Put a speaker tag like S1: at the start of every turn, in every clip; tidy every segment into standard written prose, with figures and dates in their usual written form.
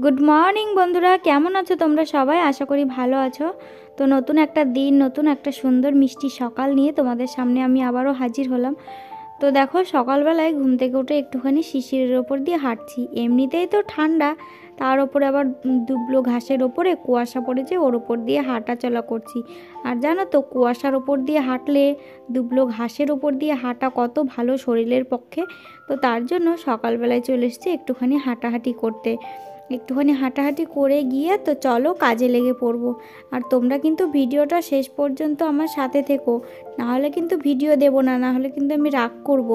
S1: Good morning বন্ধুরা, কেমন আছো তোমরা সবাই? আশা করি ভালো আছো। তো নতুন একটা দিন, নতুন একটা সুন্দর মিষ্টি সকাল নিয়ে তোমাদের সামনে আমি আবারও হাজির হলাম। তো দেখো, সকালবেলায় ঘুম থেকে উঠে একটুখানি শিশিরের ওপর দিয়ে হাঁটছি। এমনিতেই তো ঠান্ডা, তার ওপরে আবার দুবলো ঘাসের ওপরে কুয়াশা পড়েছে, ওর ওপর দিয়ে হাঁটা চলা করছি। আর জানো তো, কুয়াশার ওপর দিয়ে হাঁটলে, দুবলো ঘাসের ওপর দিয়ে হাঁটা কত ভালো শরীরের পক্ষে। তো তার জন্য সকালবেলায় চলে এসেছি একটুখানি হাঁটাহাঁটি করতে। একটুখানি হাঁটাহাঁটি করে গিয়ে তো চলো কাজে লেগে পড়বো। আর তোমরা কিন্তু ভিডিওটা শেষ পর্যন্ত আমার সাথে থেকো, নাহলে কিন্তু ভিডিও দেবো না, নাহলে কিন্তু আমি রাগ করব।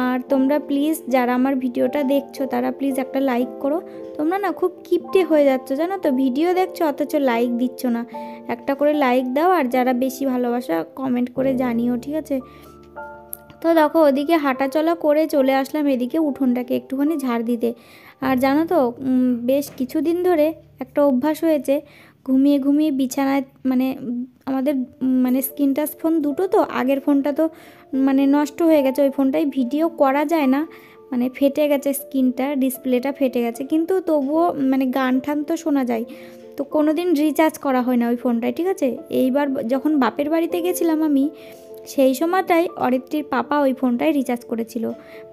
S1: আর তোমরা প্লিজ যারা আমার ভিডিওটা দেখছো তারা প্লিজ একটা লাইক করো। তোমরা না খুব কিপটে হয়ে যাচ্ছ জানো তো, ভিডিও দেখছো অথচ লাইক দিচ্ছ না। একটা করে লাইক দাও, আর যারা বেশি ভালোবাসা কমেন্ট করে জানিও, ঠিক আছে? তো দেখো, ওদিকে হাঁটাচলা করে চলে আসলাম এদিকে উঠোনটাকে একটুখানি ঝাড় দিতে। আর জানো তো, বেশ কিছুদিন ধরে একটা অভ্যাস হয়েছে, ঘুমিয়ে ঘুমিয়ে বিছানায় মানে আমাদের মানে স্ক্রিন টাচ ফোন দুটো, তো আগের ফোনটা তো মানে নষ্ট হয়ে গেছে, ওই ফোনটায় ভিডিও করা যায় না, মানে ফেটে গেছে স্ক্রিনটা, ডিসপ্লেটা ফেটে গেছে, কিন্তু তবুও মানে গান ঠান তো শোনা যায়। তো কোনো দিন রিচার্জ করা হয় না ওই ফোনটায়, ঠিক আছে? এইবার যখন বাপের বাড়িতে গেছিলাম আমি, সেই সময়টাই অরিত্রীর পাপা ওই ফোনটায় রিচার্জ করেছিল।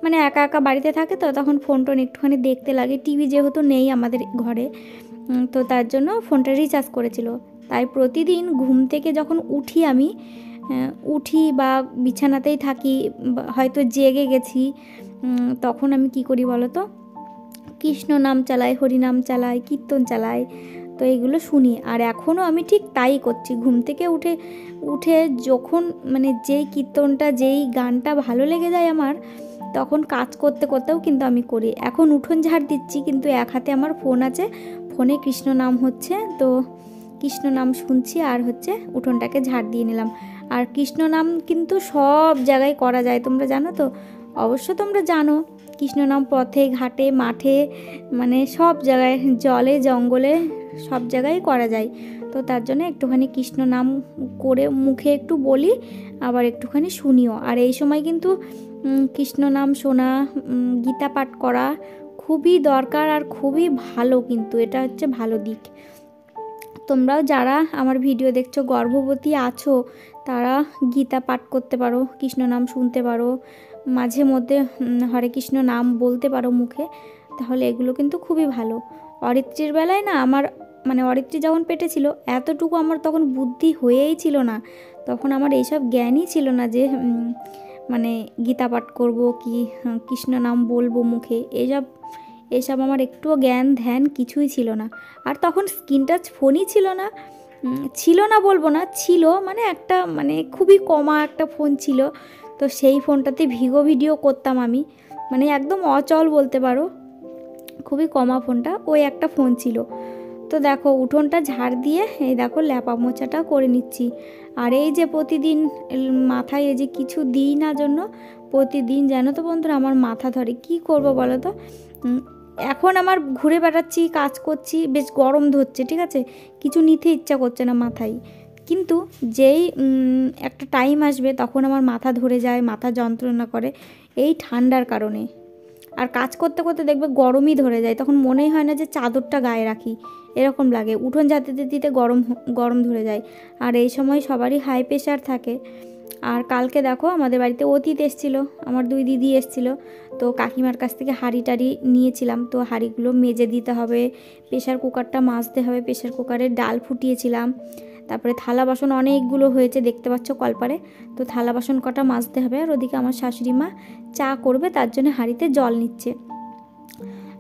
S1: মানে একা একা বাড়িতে থাকে তো, তখন ফোন টোন একটুখানি দেখতে লাগে, টিভি যেহেতু নেই আমাদের ঘরে, তো তার জন্য ফোনটা রিচার্জ করেছিল। তাই প্রতিদিন ঘুম থেকে যখন উঠি আমি, উঠি বা বিছানাতেই থাকি, হয়তো জেগে গেছি, তখন আমি কি করি বলো তো, কৃষ্ণ নাম চালাই, হরি নাম চালাই, কীর্তন চালাই। তো এইগুলো শুনি, আর এখনও আমি ঠিক তাই করছি। ঘুম থেকে উঠে উঠে যখন মানে যেই কীর্তনটা, যেই গানটা ভালো লেগে যায় আমার, তখন কাজ করতে করতেও কিন্তু আমি করি। এখন উঠোন ঝাড় দিচ্ছি, কিন্তু এক হাতে আমার ফোন আছে, ফোনে কৃষ্ণ নাম হচ্ছে, তো কৃষ্ণ নাম শুনছি আর হচ্ছে উঠোনটাকে ঝাড় দিয়ে নিলাম। আর কৃষ্ণ নাম কিন্তু সব জায়গায় করা যায়, তোমরা জানো তো? অবশ্য তোমরা জানো, কৃষ্ণ নাম পথে ঘাটে মাঠে মানে সব জায়গায়, জলে জঙ্গলে সব জায়গায় করা যায়। তো তার জন্য একটুখানি কৃষ্ণ নাম করে মুখে একটু বলি, আবার একটুখানি শুনিও। আর এই সময় কিন্তু কৃষ্ণ নাম শোনা, গীতা পাঠ করা খুবই দরকার, আর খুবই ভালো, কিন্তু এটা হচ্ছে ভালো দিক। তোমরাও যারা আমার ভিডিও দেখছো, গর্ভবতী আছো, তারা গীতা পাঠ করতে পারো, কৃষ্ণ নাম শুনতে পারো, মাঝে মধ্যে হরে কৃষ্ণ নাম বলতে পারো মুখে, তাহলে এগুলো কিন্তু খুবই ভালো। অরিত্রীর বেলায় না আমার, মানে অরিত্রী যখন পেটে ছিল, এতটুকু আমার তখন বুদ্ধি হয়েই ছিল না, তখন আমার এইসব জ্ঞানই ছিল না যে মানে গীতা পাঠ করবো কি কৃষ্ণ নাম বলবো মুখে, এসব এসব আমার একটুও জ্ঞান ধ্যান কিছুই ছিল না। আর তখন স্ক্রিন টাচ ফোনই ছিল না, ছিল না বলবো না, ছিল মানে একটা মানে খুবই কমা একটা ফোন ছিল। তো সেই ফোনটাতে ভিডিও করতাম আমি, মানে একদম অচল বলতে পারো, খুবই কমা ফোনটা, ওই একটা ফোন ছিল। তো দেখো, উঠোনটা ঝাড় দিয়ে এই দেখো ল্যাপা মোছাটা করে নিচ্ছি। আর এই যে প্রতিদিন মাথায় এই যে কিছু দিই না জন্য, প্রতিদিন জানো তো বন্ধুরা আমার মাথা ধরে, কি করব বলো তো? এখন আমার ঘুরে বেড়াচ্ছি, কাজ করছি, বেশ গরম ধরছে, ঠিক আছে, কিছু নিতে ইচ্ছা করছে না মাথায়, কিন্তু যেই একটা টাইম আসবে তখন আমার মাথা ধরে যায়, মাথা যন্ত্রণা করে, এই ঠান্ডার কারণে। আর কাজ করতে করতে দেখবে গরমই ধরে যায়, তখন মনেই হয় না যে চাদরটা গায়ে রাখি, এরকম লাগে, উঠোন ঝাড়তে দিতে গরম গরম ধরে যায়। আর এই সময় সবারই হাই প্রেশার থাকে। আর কালকে দেখো আমাদের বাড়িতে অতিথি এসেছিলো, আমার দুই দিদি এসেছিলো, তো কাকিমার কাছ থেকে হাঁড়ি টাড়ি নিয়েছিলাম, তো হাঁড়িগুলো মেজে দিতে হবে, প্রেশার কুকারটা মাজতে হবে, প্রেশার কুকারে ডাল ফুটিয়েছিলাম, তারপরে থালা বাসন অনেকগুলো হয়েছে দেখতে পাচ্ছ কলপারে, তো থালা বাসন কটা মাজতে হবে। আর ওদিকে আমার শাশুড়ি মা চা করবে, তার জন্য হাঁড়িতে জল নিচ্ছে।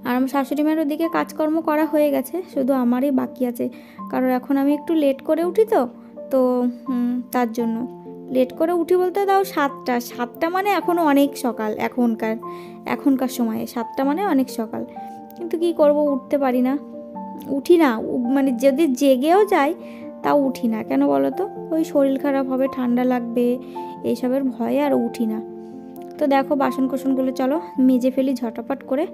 S1: আর আমার শাশুড়ি মায়ের ওদিকে কাজকর্ম করা হয়ে গেছে, শুধু আমারই বাকি আছে, কারণ এখন আমি একটু লেট করে উঠি, তো তো তার জন্য লেট করে উঠি বলতে দাও 7টা মানে এখনও অনেক সকাল, এখনকার সময়ে 7টা মানে অনেক সকাল, কিন্তু কি করব, উঠতে পারি না, উঠি না, মানে যদি জেগেও যাই তাও উঠি না, কেন বলো তো? ওই শরীর খারাপ হবে, ঠান্ডা লাগবে, এইসবের ভয়ে আর উঠি না। তো দেখো বাসন কোসনগুলো চলো মেজে ফেলি ঝটাপট করে।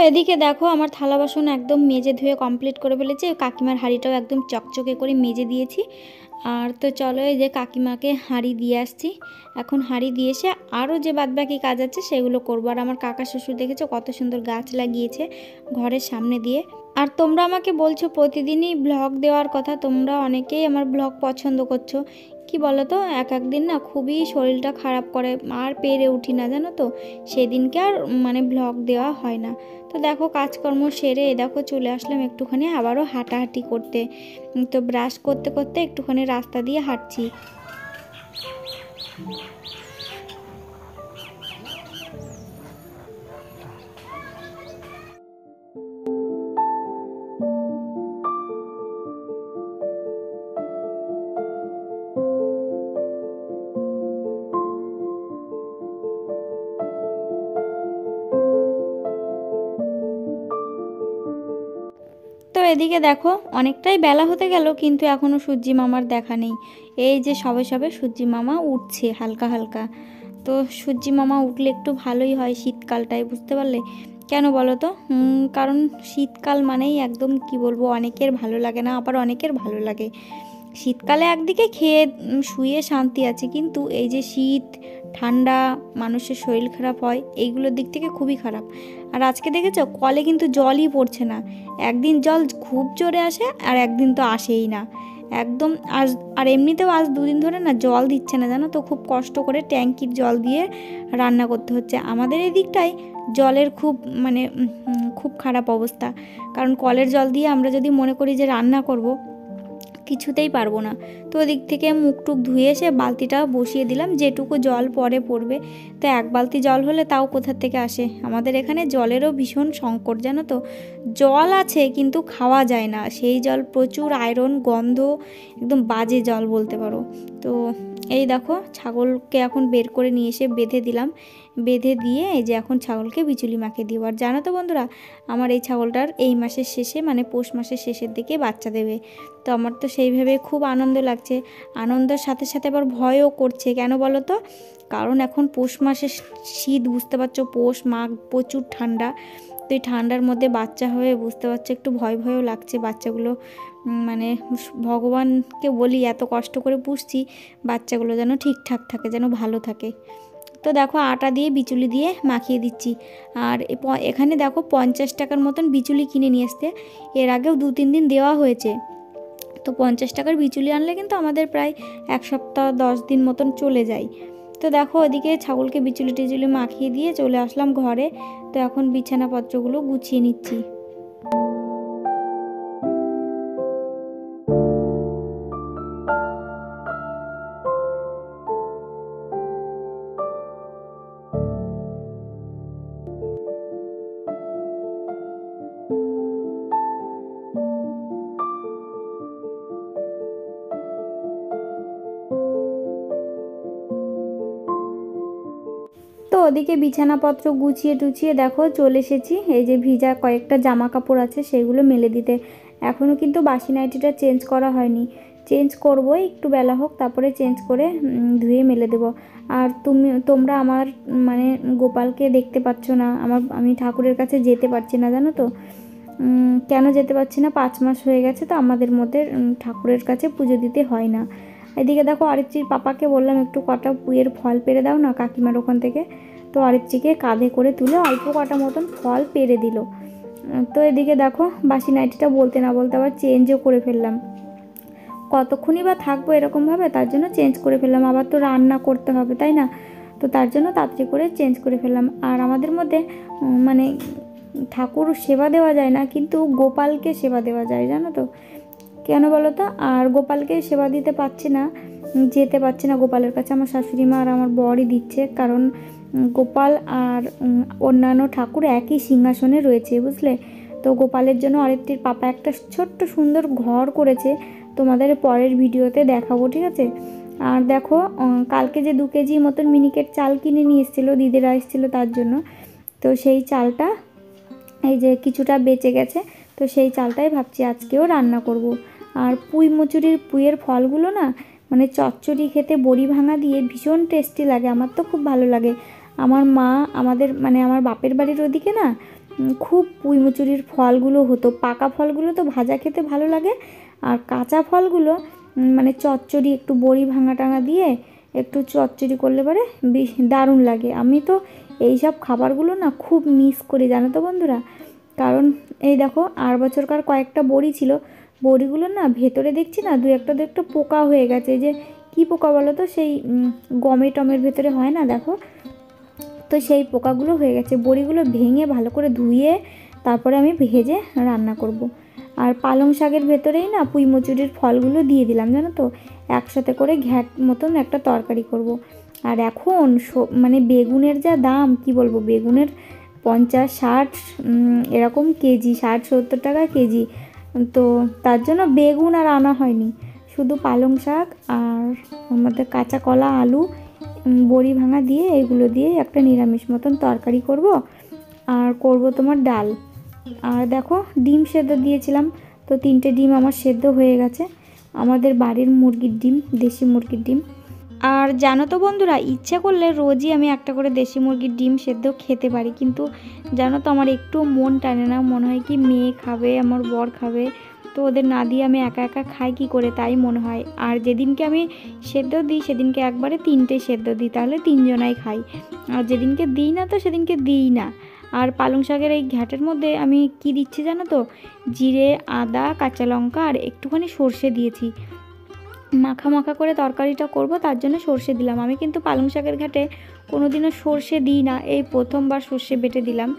S1: এদিকে দেখো আমার থালা বাসন একদম মেজে ধুয়ে কমপ্লিট করে ফেলেছি, কাকিমার হাঁড়িটাও একদম চকচকে করে মেজে দিয়েছি। আর তো চলো এই যে কাকিমাকে হাঁড়ি দিয়ে আসছি। এখন হাঁড়ি দিয়ে এসে আরও যে বাদবাকি কাজ আছে সেগুলো করবো। আর আমার কাকা শ্বশুর দেখেছো কত সুন্দর গাছ লাগিয়েছে ঘরের সামনে দিয়ে। আর তোমরা আমাকে বলছো প্রতিদিনই ব্লগ দেওয়ার কথা, তোমরা অনেকেই আমার ব্লগ পছন্দ করছো। কি বলো তো, এক দিন না খুবই শরীরটা খারাপ করে, আর পেরে উঠি না জানো তো, সেদিনকে আর মানে ব্লগ দেওয়া হয় না। তো দেখো কাজকর্ম সেরে দেখো চলে আসলাম একটুখানি আবারও হাঁটাহাঁটি করতে। তো ব্রাশ করতে করতে একটুখানি রাস্তা দিয়ে হাঁটছি। তো এদিকে দেখো অনেকটাই বেলা হতে গেল, কিন্তু এখনও সূর্যি মামার দেখা নেই। এই যে সবে সবে সূর্যি মামা উঠছে হালকা হালকা। তো সূর্যি মামা উঠলে একটু ভালোই হয় শীতকালটায়, বুঝতে পারলে কেন বলো তো? কারণ শীতকাল মানেই একদম কি বলবো, অনেকের ভালো লাগে না, আবার অনেকের ভালো লাগে। শীতকালে একদিকে খেয়ে শুয়ে শান্তি আছে, কিন্তু এই যে শীত ঠান্ডা মানুষের শরীর খারাপ হয়, এইগুলোর দিক থেকে খুবই খারাপ। আর আজকে দেখেছো কলে কিন্তু জলই পড়ছে না। একদিন জল খুব জোরে আসে আর একদিন তো আসেই না একদম। আর এমনিতেও আজ দুদিন ধরে না জল দিচ্ছে না জানো তো, খুব কষ্ট করে ট্যাঙ্কির জল দিয়ে রান্না করতে হচ্ছে। আমাদের এই দিকটায় জলের খুব মানে খুব খারাপ অবস্থা। কারণ কলের জল দিয়ে আমরা যদি মনে করি যে রান্না করব, কিছুতেই পারবো না। তো ওদিক থেকে মুখ টুক ধুয়ে এসে বালতিটা বসিয়ে দিলাম, যেটুকু জল পরে পড়বে। তো এক বালতি জল হলে তাও কোথার থেকে আসে, আমাদের এখানে জলেরও ভীষণ সংকট জানো তো। জল আছে কিন্তু খাওয়া যায় না, সেই জল প্রচুর আয়রন গন্ধ, একদম বাজে জল বলতে পারো। তো এই দেখো ছাগলকে এখন বের করে নিয়ে এসে বেঁধে দিলাম, বেঁধে দিয়ে এই যে এখন ছাগলকে বিচুলি মাখিয়ে দিব। আর জানো তো বন্ধুরা, আমার এই ছাগলটার এই মাসের শেষে মানে পৌষ মাসের শেষের দিকে বাচ্চা দেবে। তো আমার তো সেইভাবে খুব আনন্দ লাগছে, আনন্দের সাথে সাথে আবার ভয়ও করছে। কেন বলো তো? কারণ এখন পৌষ মাসের শীত, বুঝতে পারছো, পৌষ মাঘ প্রচুর ঠান্ডা। তো এই ঠান্ডার মধ্যে বাচ্চা হয়ে বুঝতে পারছো একটু ভয় ভয়ও লাগছে। বাচ্চাগুলো মানে ভগবানকে বলি এত কষ্ট করে পুষছি, বাচ্চাগুলো যেন ঠিকঠাক থাকে, যেন ভালো থাকে। তো দেখো আটা দিয়ে বিচুলি দিয়ে মাখিয়ে দিচ্ছি। আর এখানে দেখো 50 টাকার মতন বিচুলি কিনে নিয়ে আসতে, এর আগেও 2-3 দিন দেওয়া হয়েছে। তো 50 টাকার বিচুলি আনলে কিন্তু আমাদের প্রায় 1 সপ্তাহ 10 দিন মতন চলে যায়। তো দেখো ওদিকে ছাগলকে বিচুলি টিচুলি মাখিয়ে দিয়ে চলে আসলাম ঘরে। তো এখন বিছানাপত্রগুলো গুছিয়ে নিচ্ছি। তো ওদিকে বিছানাপত্র গুছিয়ে টুছিয়ে দেখো চলে এসেছি। এই যে ভিজা কয়েকটা জামা কাপড় আছে সেগুলো মেলে দিতে। এখনও কিন্তু বাসি নাইটিটা চেঞ্জ করা হয়নি, চেঞ্জ করবো একটু বেলা হোক, তারপরে চেঞ্জ করে ধুয়ে মেলে দেব। আর তোমরা আমার মানে গোপালকে দেখতে পাচ্ছ না, আমি ঠাকুরের কাছে যেতে পারছি না জানো তো। কেন যেতে পারছি না? 5 মাস হয়ে গেছে তো আমাদের মধ্যে ঠাকুরের কাছে পুজো দিতে হয় না। এদিকে দেখো আরিত্রির পাপাকে বললাম একটু কটা পুয়ের ফল পেড়ে দাও না কাকিমার ওখান থেকে। তো আরিত্রিকে কাঁধে করে তুলে অল্প কটা মতন ফল পেড়ে দিল। তো এদিকে দেখো বাসি নাইটিটা বলতে না বলতে আবার চেঞ্জও করে ফেললাম। কতক্ষণই বা থাকবো এরকমভাবে, তার জন্য চেঞ্জ করে ফেললাম। আবার তো রান্না করতে হবে তাই না, তো তার জন্য তাড়াতাড়ি করে চেঞ্জ করে ফেললাম। আর আমাদের মধ্যে মানে ঠাকুর সেবা দেওয়া যায় না, কিন্তু গোপালকে সেবা দেওয়া যায় জানো তো। কেন বলো তো? আর গোপালকে সেবা দিতে পারছি না, যেতে পারছি না গোপালের কাছে। আমার শাশুড়ি মা আর আমার বরই দিচ্ছে, কারণ গোপাল আর অন্যান্য ঠাকুর একই সিংহাসনে রয়েছে বুঝলে। তো গোপালের জন্য আরেকটির পাপা একটা ছোট্ট সুন্দর ঘর করেছে, তোমাদের পরের ভিডিওতে দেখাবো, ঠিক আছে? আর দেখো কালকে যে 2 কেজি মতন মিনিকেট চাল কিনে নিয়ে এসেছিলো, দিদিরা এসেছিলো তার জন্য। তো সেই চালটা এই যে কিছুটা বেঁচে গেছে, তো সেই চালটাই ভাবছি আজকেও রান্না করব। আর পুইয়ের ফলগুলো না মানে চচ্চড়ি খেতে বড়ি ভাঙা দিয়ে ভীষণ টেস্টি লাগে, আমার তো খুব ভালো লাগে। আমার মা আমার বাপের বাড়ির ওদিকে না খুব পুঁই মুচুরির ফলগুলো হতো। পাকা ফলগুলো তো ভাজা খেতে ভালো লাগে, আর কাঁচা ফলগুলো মানে চচ্চড়ি একটু বড়ি ভাঙা টাঙা দিয়ে একটু চচ্চড়ি করলে পরে বেশ দারুণ লাগে। আমি তো এই সব খাবারগুলো না খুব মিস করি জানো তো বন্ধুরা। কারণ এই দেখো আর বছরকার কয়েকটা বড়ি ছিল, বড়িগুলো না ভেতরে দেখছি না দু একটা পোকা হয়ে গেছে। যে কি পোকা বলো তো, সেই গমে টমের ভেতরে হয় না দেখো, তো সেই পোকাগুলো হয়ে গেছে। বড়িগুলো ভেঙে ভালো করে ধুয়ে তারপরে আমি ভেজে রান্না করব। আর পালং শাকের ভেতরেই না পুঁই মুচুরির ফলগুলো দিয়ে দিলাম জানো তো, একসাথে করে ঘ্যাট মতন একটা তরকারি করব। আর এখন মানে বেগুনের যা দাম কি বলবো, বেগুনের 50-60 এরকম কেজি, 60-70 টাকা কেজি। তো তার জন্য বেগুন আর আনা হয়নি, শুধু পালং শাক আর আমাদের কাঁচা কলা, আলু, বড়ি ভাঙা দিয়ে এগুলো দিয়ে একটা নিরামিষ মতন তরকারি করব। আর করব তোমার ডাল। আর দেখো ডিম সেদ্ধ দিয়েছিলাম, তো 3টে ডিম আমার সেদ্ধ হয়ে গেছে। আমাদের বাড়ির মুরগির ডিম, দেশি মুরগির ডিম। আর জানো তো বন্ধুরা, ইচ্ছে করলে রোজই আমি একটা করে দেশি মুরগির ডিম সেদ্ধ খেতে পারি, কিন্তু জানো তো আমার একটু মন টানে না। মনে হয় কি মেয়ে খাবে, আমার বর খাবে, তো ওদের না দিয়ে আমি একা একা খাই কি করে, তাই মনে হয়। আর যেদিনকে আমি সেদ্ধ দিই সেদিনকে একবারে 3টে সেদ্ধ দিই, তাহলে 3জনাই খাই। আর যেদিনকে দিই না তো সেদিনকে দিই না। আর পালং শাকের এই ঘ্যাটের মধ্যে আমি কি দিচ্ছি জানো তো, জিরে, আদা, কাঁচা লঙ্কা আর একটুখানি সর্ষে দিয়েছি। মাখা মাখা করে তরকারিটা করব, তার জন্য সর্ষে দিলাম। আমি কিন্তু পালং শাকের ঘাটে কোনোদিনও সর্ষে দিই না, এই প্রথমবার সর্ষে বেটে দিলাম।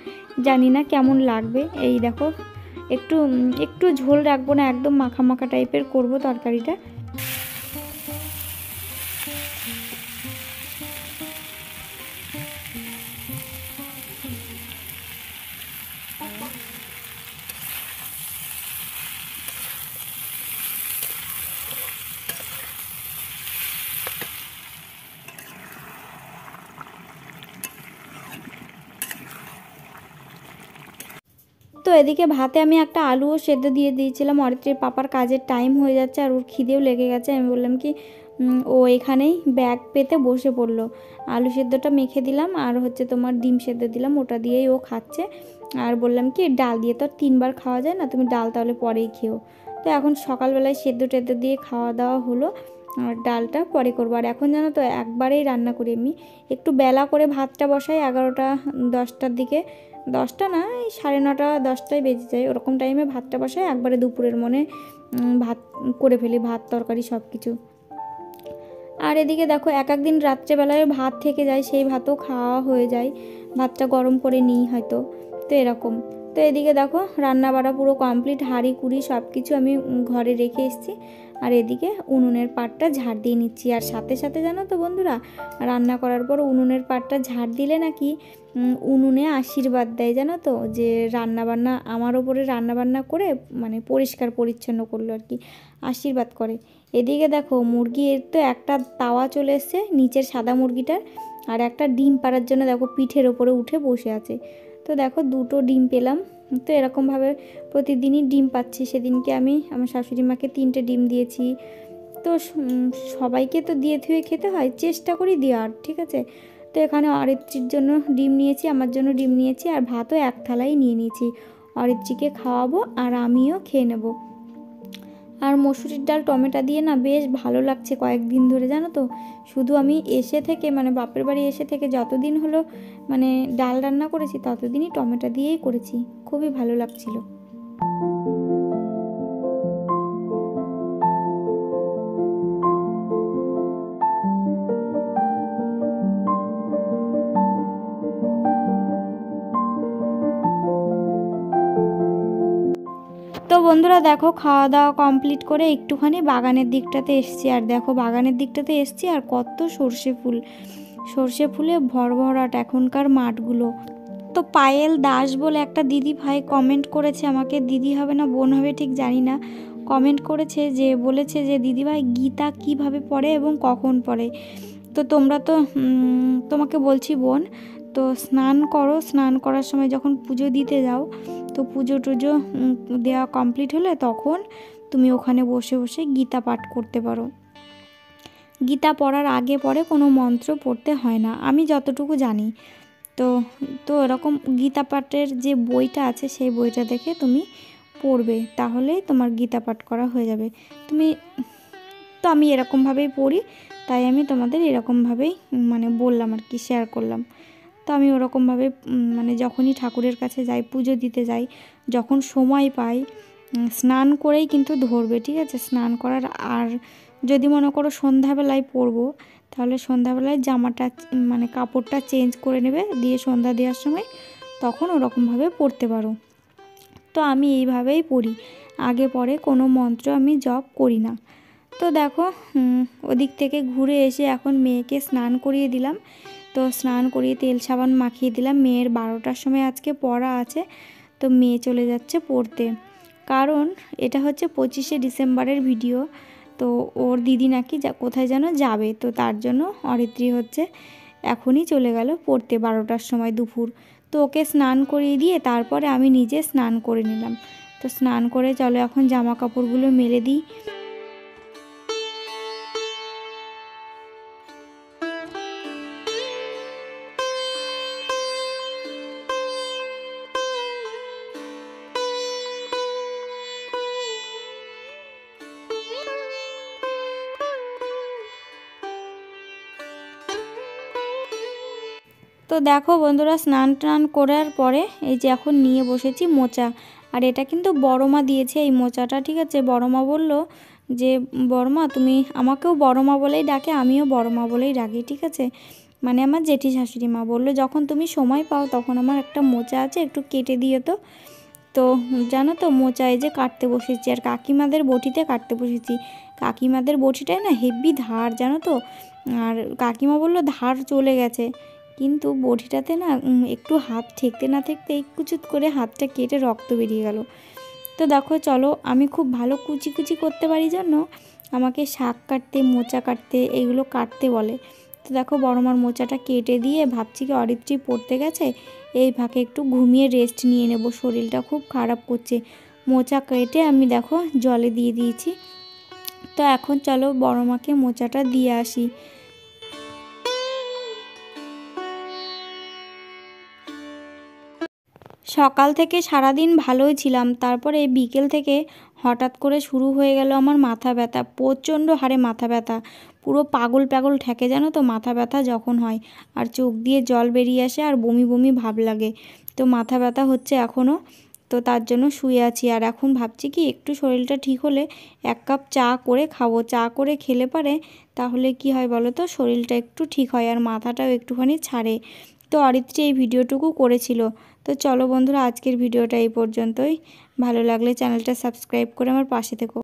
S1: জানি না কেমন লাগবে। এই দেখো একটু একটু ঝোল রাখবো না, একদম মাখা মাখা টাইপের করব তরকারিটা। তো এদিকে ভাতে আমি একটা আলুও সেদ্ধ দিয়ে দিয়েছিলাম। অরিত্রীর পাপার কাজের টাইম হয়ে যাচ্ছে আর ওর খিদেও লেগে গেছে। আমি বললাম কি ও এখানেই ব্যাগ পেতে বসে পড়লো। আলু সেদ্ধটা মেখে দিলাম আর হচ্ছে তোমার ডিম সেদ্ধ দিলাম, ওটা দিয়েই ও খাচ্ছে। আর বললাম কি ডাল দিয়ে তো আর 3বার খাওয়া যায় না, তুমি ডাল তাহলে পরেই খেও। তো এখন সকালবেলায় সেদ্ধ টেদ্ধ দিয়ে খাওয়া দাওয়া হলো, আর ডালটা পরে করবো। আর এখন জানো তো একবারেই রান্না করি আমি, একটু বেলা করে ভাতটা বসাই 11টা-10টার দিকে। 10টা না, এই 9:30 10টায় বেজে যায়, ওরকম টাইমে ভাতটা বসাই, একবারে দুপুরের মনে ভাত করে ফেলি, ভাত তরকারি সব কিছু। আর এদিকে দেখো এক একদিন রাত্রেবেলায় ভাত থেকে যায়, সেই ভাতও খাওয়া হয়ে যায়, ভাতটা গরম করে নিই হয়তো, তো এরকম। তো এদিকে দেখো রান্না বাড়া পুরো কমপ্লিট, হাঁড়ি কুড়ি সব কিছু আমি ঘরে রেখে এসেছি। আর এদিকে উনুনের পাটটা ঝাড় দিয়ে নিচ্ছি। আর সাথে সাথে জানো তো বন্ধুরা, রান্না করার পর উনুনের পাটটা ঝাড় দিলে নাকি উনুনে আশীর্বাদ দেয় জানো তো, যে রান্নাবান্না আমার ওপরে রান্নাবান্না করে মানে পরিষ্কার পরিচ্ছন্ন করলো আর কি, আশীর্বাদ করে। এদিকে দেখো মুরগির তো একটা তাওয়া চলে এসছে নিচের সাদা মুরগিটার, আর একটা ডিম পাড়ার জন্য দেখো পিঠের ওপরে উঠে বসে আছে। তো দেখো 2টো ডিম পেলাম। তো এরকমভাবে প্রতিদিনই ডিম পাচ্ছি। সেদিনকে আমি আমার শাশুড়ি মাকে 3টে ডিম দিয়েছি। তো সবাইকে তো দিয়ে ধুয়ে খেতে হয়, চেষ্টা করি দেওয়ার, ঠিক আছে। তো এখানে অরিত্রির জন্য ডিম নিয়েছি, আমার জন্য ডিম নিয়েছি, আর ভাতও এক থালাই নিয়ে নিয়েছি। অরিত্রিকে খাওয়াবো আর আমিও খেয়ে নেব। আর মসুরির ডাল টমেটো দিয়ে না বেশ ভালো লাগছে কয়েকদিন ধরে জানো তো। শুধু আমি এসে থেকে মানে বাপের বাড়ি এসে থেকে যতদিন হলো মানে ডাল রান্না করেছি ততদিনই টমেটো দিয়েই করেছি, খুবই ভালো লাগছিল। তো বন্ধুরা দেখো খাওয়া দাওয়া কমপ্লিট করে একটুখানি বাগানের দিকটাতে এসছি। আর দেখো বাগানের দিকটাতে এসছি আর কত সর্ষে ফুল, সর্ষে ফুলে ভরভরাট এখনকার মাঠগুলো। তো পায়েল দাস বলে একটা দিদি ভাই কমেন্ট করেছে আমাকে, দিদি হবে না বোন হবে ঠিক জানি না, কমেন্ট করেছে যে বলেছে যে দিদিভাই গীতা কিভাবে পড়ে এবং কখন পড়ে। তো তোমরা তো তোমাকে বলছি বোন, তো স্নান করো, স্নান করার সময় যখন পুজো দিতে যাও, তো পুজো টুজো দেওয়া কমপ্লিট হলে তখন তুমি ওখানে বসে বসে গীতা পাঠ করতে পারো। গীতা পড়ার আগে পরে কোনো মন্ত্র পড়তে হয় না, আমি যতটুকু জানি। তো তো এরকম গীতা পাঠের যে বইটা আছে সেই বইটা দেখে তুমি পড়বে, তাহলেই তোমার গীতা পাঠ করা হয়ে যাবে। তো আমি এরকমভাবেই পড়ি, তাই আমি তোমাদের এরকমভাবেই মানে বললাম আর কি, শেয়ার করলাম। তো আমি ওরকমভাবে মানে যখনই ঠাকুরের কাছে যাই, পুজো দিতে যাই, যখন সময় পাই, স্নান করেই কিন্তু ধরবে, ঠিক আছে? স্নান করার আর যদি মনে করো সন্ধ্যাবেলায় পরবো, তাহলে সন্ধ্যাবেলায় জামাটা মানে কাপড়টা চেঞ্জ করে নেবে, দিয়ে সন্ধ্যা দেওয়ার সময় তখন ওরকমভাবে পড়তে পারো। তো আমি এইভাবেই পড়ি, আগে পরে কোনো মন্ত্র আমি জপ করি না। তো দেখো ওদিক থেকে ঘুরে এসে এখন মেয়েকে স্নান করিয়ে দিলাম। তো স্নান করিয়ে তেল সাবান মাখিয়ে দিলাম। মেয়ের 12টার সময় আজকে পড়া আছে, তো মেয়ে চলে যাচ্ছে পড়তে। কারণ এটা হচ্ছে 25শে ডিসেম্বরের ভিডিও, তো ওর দিদি নাকি কোথায় যেন যাবে, তো তার জন্য অরিত্রী হচ্ছে এখনই চলে গেল পড়তে 12টার সময় দুপুর। তো ওকে স্নান করিয়ে দিয়ে তারপরে আমি নিজে স্নান করে নিলাম। তো স্নান করে চলো এখন জামা কাপড়গুলো মেলে দিই। তো দেখো বন্ধুরা, স্নান টান করার পরে এই যে এখন নিয়ে বসেছি মোচা। আর এটা কিন্তু বড় মা দিয়েছে এই মোচাটা, ঠিক আছে? বড় মা বললো যে বড় মা তুমি আমাকেও বড় মা বলেই ডাকে, আমিও বড় মা বলেই ডাকি, ঠিক আছে? মানে আমার জেঠি শাশুড়ি মা বললো যখন তুমি সময় পাও তখন আমার একটা মোচা আছে, একটু কেটে দিও তো। তো জানো তো মোচায় যে কাটতে বসেছি, আর কাকিমাদের বটিতে কাটতে বসেছি। কাকিমাদের বটিটায় না হেভি ধার, জানো তো? আর কাকিমা বললো ধার চলে গেছে, কিন্তু বটিটাতে না একটু হাত ঠেকতে না ঠেকতেই কুচুত করে হাতটা কেটে রক্ত বেরিয়ে গেল। তো দেখো চলো, আমি খুব ভালো কুচি কুচি করতে পারি জন্য আমাকে শাক কাটতে, মোচা কাটতে, এগুলো কাটতে বলে। তো দেখো বড়মার মোচাটা কেটে দিয়ে ভাবছি কি অরিত্রী পড়তে গেছে, এই ফাঁকে একটু ঘুমিয়ে রেস্ট নিয়ে নেব, শরীরটা খুব খারাপ করছে। মোচা কেটে আমি দেখো জলে দিয়ে দিয়েছি। তো এখন চলো বড়মাকে মোচাটা দিয়ে আসি। সকাল থেকে সারাদিন ভালোই ছিলাম, তারপরে বিকেল থেকে হঠাৎ করে শুরু হয়ে গেল আমার মাথা ব্যথা, প্রচণ্ড হারে মাথা ব্যথা, পুরো পাগল পাগল ঠেকে, জানো তো মাথা ব্যথা যখন হয়, আর চোখ দিয়ে জল বেরিয়ে আসে আর বমি বমি ভাব লাগে। তো মাথা ব্যথা হচ্ছে এখনও, তো তার জন্য শুয়ে আছি। আর এখন ভাবছি কি একটু শরীরটা ঠিক হলে 1 কাপ চা করে খাবো। চা করে খেলে পারে তাহলে কি হয় বলো তো, শরীরটা একটু ঠিক হয় আর মাথাটাও একটুখানি ছাড়ে। তো অরিত্রী এই ভিডিওটুকু করেছিল। তো চলো বন্ধুরা, আজকের ভিডিওটা এই পর্যন্তই। ভালো লাগলে চ্যানেলটা সাবস্ক্রাইব করে আমার পাশে থেকো।